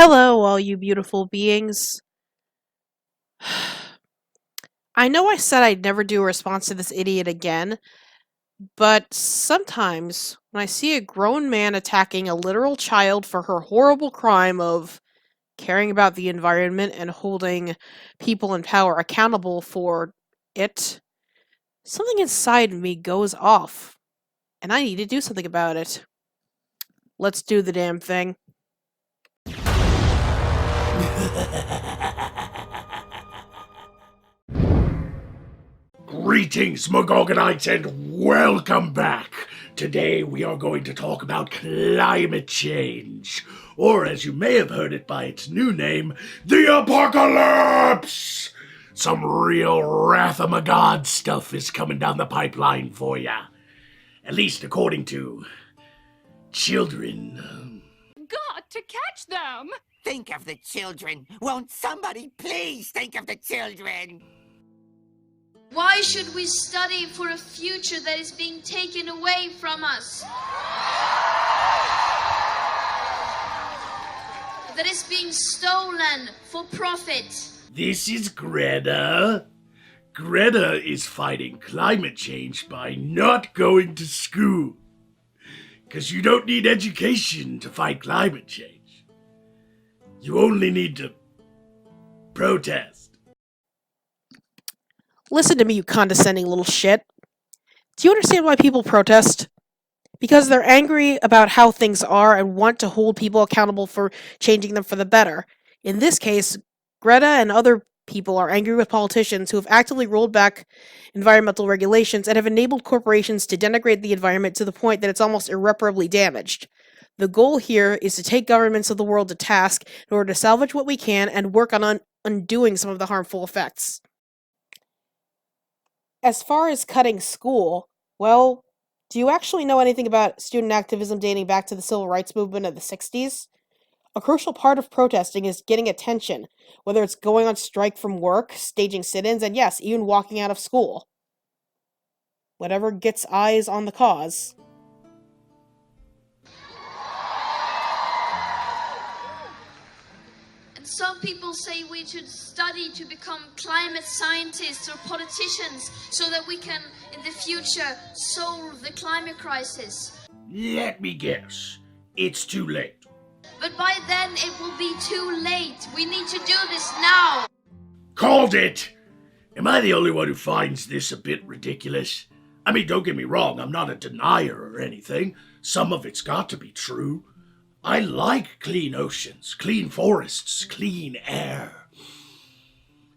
Hello, all you beautiful beings. I know I said I'd never do a response to this idiot again, but sometimes when I see a grown man attacking a literal child for her horrible crime of caring about the environment and holding people in power accountable for it, something inside me goes off, and I need to do something about it. Let's do the damn thing. Greetings, Magogonites, and welcome back! Today we are going to talk about climate change, or as you may have heard it by its new name, the Apocalypse! Some real Wrath of my God stuff is coming down the pipeline for ya. At least according to children. Got to catch them! Think of the children. Won't somebody please think of the children? Why should we study for a future that is being taken away from us? That is being stolen for profit. This is Greta. Greta is fighting climate change by not going to school. Because you don't need education to fight climate change. You only need to protest. Listen to me, you condescending little shit. Do you understand why people protest? Because they're angry about how things are and want to hold people accountable for changing them for the better. In this case, Greta and other people are angry with politicians who have actively rolled back environmental regulations and have enabled corporations to denigrate the environment to the point that it's almost irreparably damaged. The goal here is to take governments of the world to task in order to salvage what we can and work on undoing some of the harmful effects. As far as cutting school, well, do you actually know anything about student activism dating back to the civil rights movement of the 60s? A crucial part of protesting is getting attention, whether it's going on strike from work, staging sit-ins, and yes, even walking out of school. Whatever gets eyes on the cause. And some people say we should study to become climate scientists or politicians so that we can, in the future, solve the climate crisis. Let me guess. It's too late. But by then it will be too late. We need to do this now. Called it! Am I the only one who finds this a bit ridiculous? I mean, don't get me wrong, I'm not a denier or anything. Some of it's got to be true. I like clean oceans, clean forests, clean air.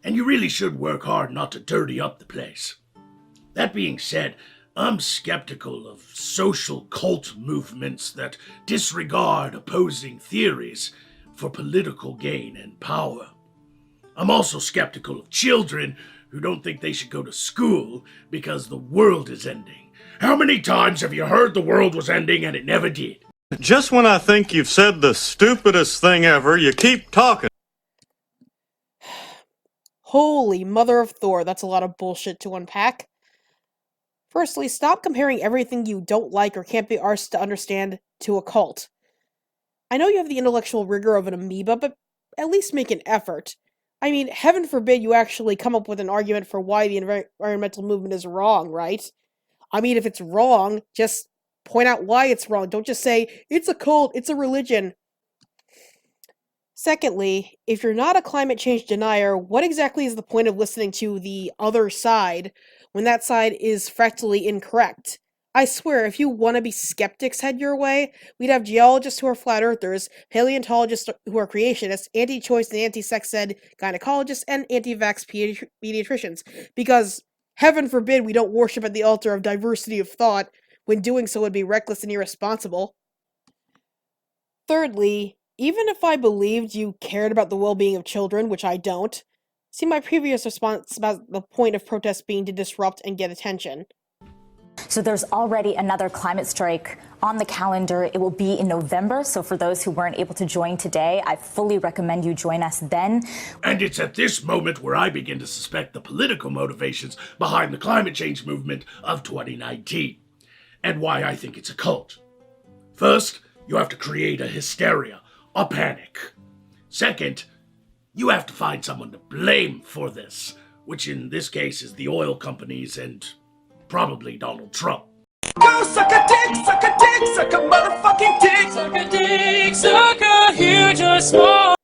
And you really should work hard not to dirty up the place. That being said, I'm skeptical of social cult movements that disregard opposing theories for political gain and power. I'm also skeptical of children who don't think they should go to school because the world is ending. How many times have you heard the world was ending and it never did? Just when I think you've said the stupidest thing ever, you keep talking. Holy mother of Thor, that's a lot of bullshit to unpack. Firstly, stop comparing everything you don't like or can't be arsed to understand to a cult. I know you have the intellectual rigor of an amoeba, but at least make an effort. I mean, heaven forbid you actually come up with an argument for why the environmental movement is wrong, right? I mean, if it's wrong, just point out why it's wrong. Don't just say, it's a cult, it's a religion. Secondly, if you're not a climate change denier, what exactly is the point of listening to the other side when that side is factually incorrect? I swear, if you wannabe skeptics head your way, we'd have geologists who are flat earthers, paleontologists who are creationists, anti-choice and anti-sex ed gynecologists, and anti-vax pediatricians. Because, heaven forbid we don't worship at the altar of diversity of thought, when doing so would be reckless and irresponsible. Thirdly, even if I believed you cared about the well-being of children, which I don't, see my previous response about the point of protest being to disrupt and get attention. So there's already another climate strike on the calendar. It will be in November. So for those who weren't able to join today, I fully recommend you join us then. And it's at this moment where I begin to suspect the political motivations behind the climate change movement of 2019, and why I think it's a cult. First, you have to create a hysteria, a panic. Second, you have to find someone to blame for this, which in this case is the oil companies and probably Donald Trump. Go suck a dick, suck a dick, suck a motherfucking dick. Suck a dick, suck a huge or small.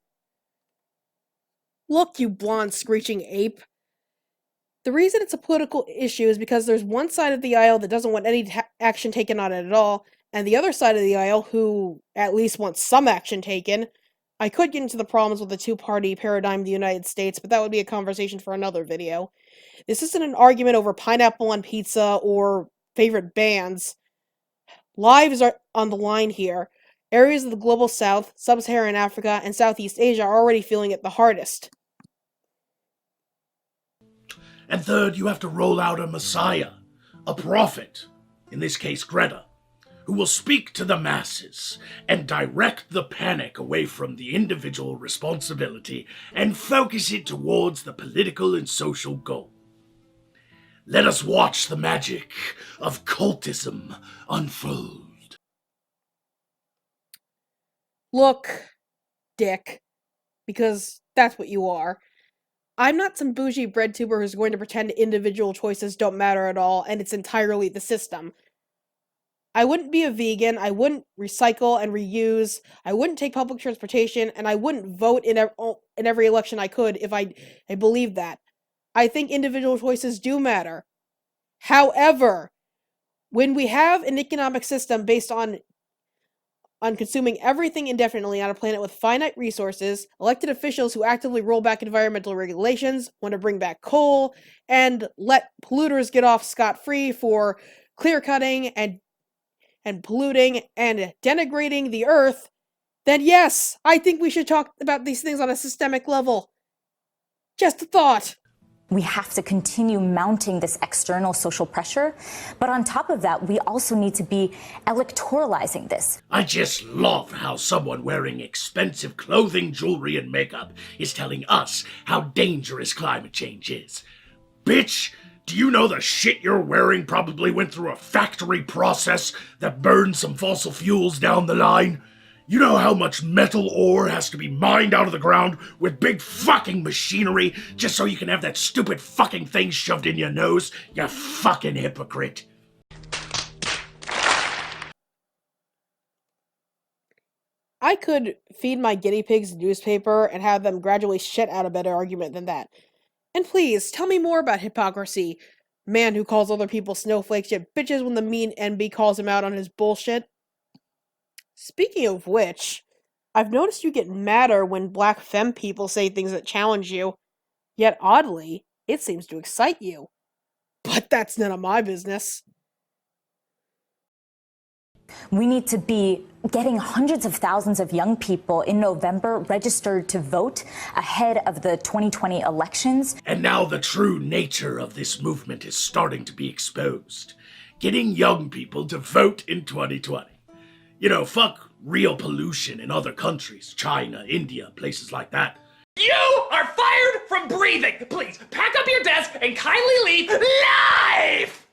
Look, you blonde screeching ape. The reason it's a political issue is because there's one side of the aisle that doesn't want any action taken on it at all, and the other side of the aisle who at least wants some action taken. I could get into the problems with the two-party paradigm of the United States, but that would be a conversation for another video. This isn't an argument over pineapple on pizza or favorite bands. Lives are on the line here. Areas of the global south, sub-Saharan Africa, and Southeast Asia are already feeling it the hardest. And third, you have to roll out a messiah, a prophet, in this case Greta, who will speak to the masses and direct the panic away from the individual responsibility and focus it towards the political and social goal. Let us watch the magic of cultism unfold. Look, Dick, because that's what you are. I'm not some bougie bread tuber who's going to pretend individual choices don't matter at all and it's entirely the system. I wouldn't be a vegan, I wouldn't recycle and reuse, I wouldn't take public transportation, and I wouldn't vote in every election I could if I believed that. I think individual choices do matter. However, when we have an economic system based on consuming everything indefinitely on a planet with finite resources, elected officials who actively roll back environmental regulations, want to bring back coal, and let polluters get off scot-free for clear-cutting and polluting and denigrating the earth, then yes, I think we should talk about these things on a systemic level. Just a thought. We have to continue mounting this external social pressure. But on top of that, we also need to be electoralizing this. I just love how someone wearing expensive clothing, jewelry, and makeup is telling us how dangerous climate change is. Bitch, do you know the shit you're wearing probably went through a factory process that burned some fossil fuels down the line? You know how much metal ore has to be mined out of the ground with big fucking machinery just so you can have that stupid fucking thing shoved in your nose? You fucking hypocrite. I could feed my guinea pigs newspaper and have them gradually shit out a better argument than that. And please, tell me more about hypocrisy. Man who calls other people snowflakes yet bitches when the mean NB calls him out on his bullshit. Speaking of which, I've noticed you get madder when black femme people say things that challenge you. Yet oddly, it seems to excite you. But that's none of my business. We need to be getting hundreds of thousands of young people in November registered to vote ahead of the 2020 elections. And now the true nature of this movement is starting to be exposed. Getting young people to vote in 2020. You know, fuck real pollution in other countries, China, India, places like that. You are fired from breathing. Please, pack up your desk and kindly leave live!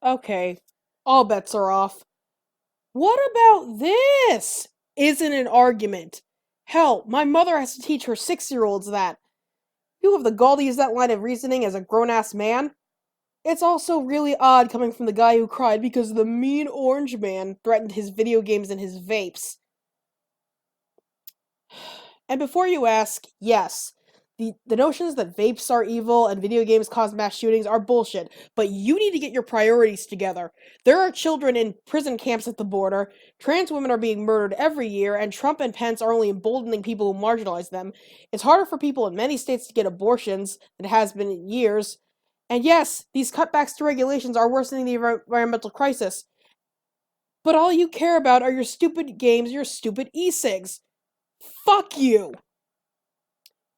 Okay, all bets are off. What about this? Isn't an argument. Hell, my mother has to teach her 6-year-olds that. You have the gall to use that line of reasoning as a grown-ass man? It's also really odd coming from the guy who cried because the mean orange man threatened his video games and his vapes. And before you ask, yes, the notions that vapes are evil and video games cause mass shootings are bullshit, but you need to get your priorities together. There are children in prison camps at the border, trans women are being murdered every year, and Trump and Pence are only emboldening people who marginalize them. It's harder for people in many states to get abortions than it has been in years. And yes, these cutbacks to regulations are worsening the environmental crisis. But all you care about are your stupid games, your stupid e-cigs. Fuck you!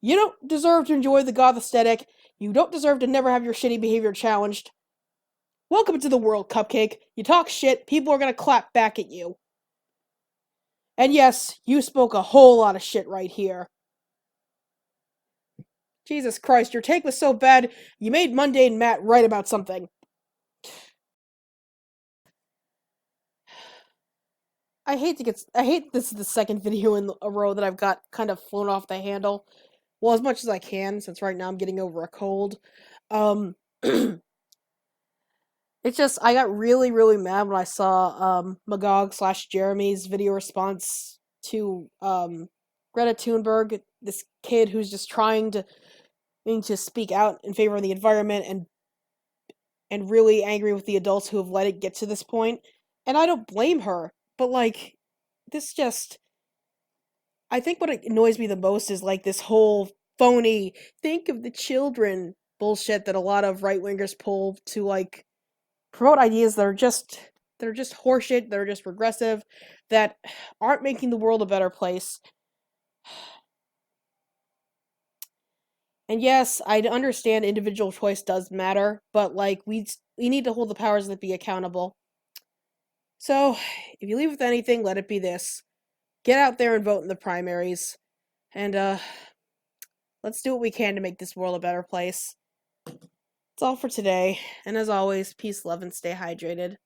You don't deserve to enjoy the goth aesthetic. You don't deserve to never have your shitty behavior challenged. Welcome to the world, Cupcake. You talk shit, people are gonna clap back at you. And yes, you spoke a whole lot of shit right here. Jesus Christ, your take was so bad, you made Mundane Matt right about something. I hate this is the second video in a row that I've got kind of flown off the handle. Well, as much as I can, since right now I'm getting over a cold. It's just, I got really, really mad when I saw, Magog slash Jeremy's video response to, Greta Thunberg, this kid who's just trying to speak out in favor of the environment and really angry with the adults who have let it get to this point. And I don't blame her, but like, this just, I think what annoys me the most is like this whole phony, think of the children bullshit that a lot of right wingers pull to like promote ideas that are just horseshit, that are just regressive, that aren't making the world a better place. And yes, I understand individual choice does matter, but like we need to hold the powers that be accountable. So, if you leave with anything, let it be this. Get out there and vote in the primaries. And let's do what we can to make this world a better place. That's all for today, and as always, peace, love, and stay hydrated.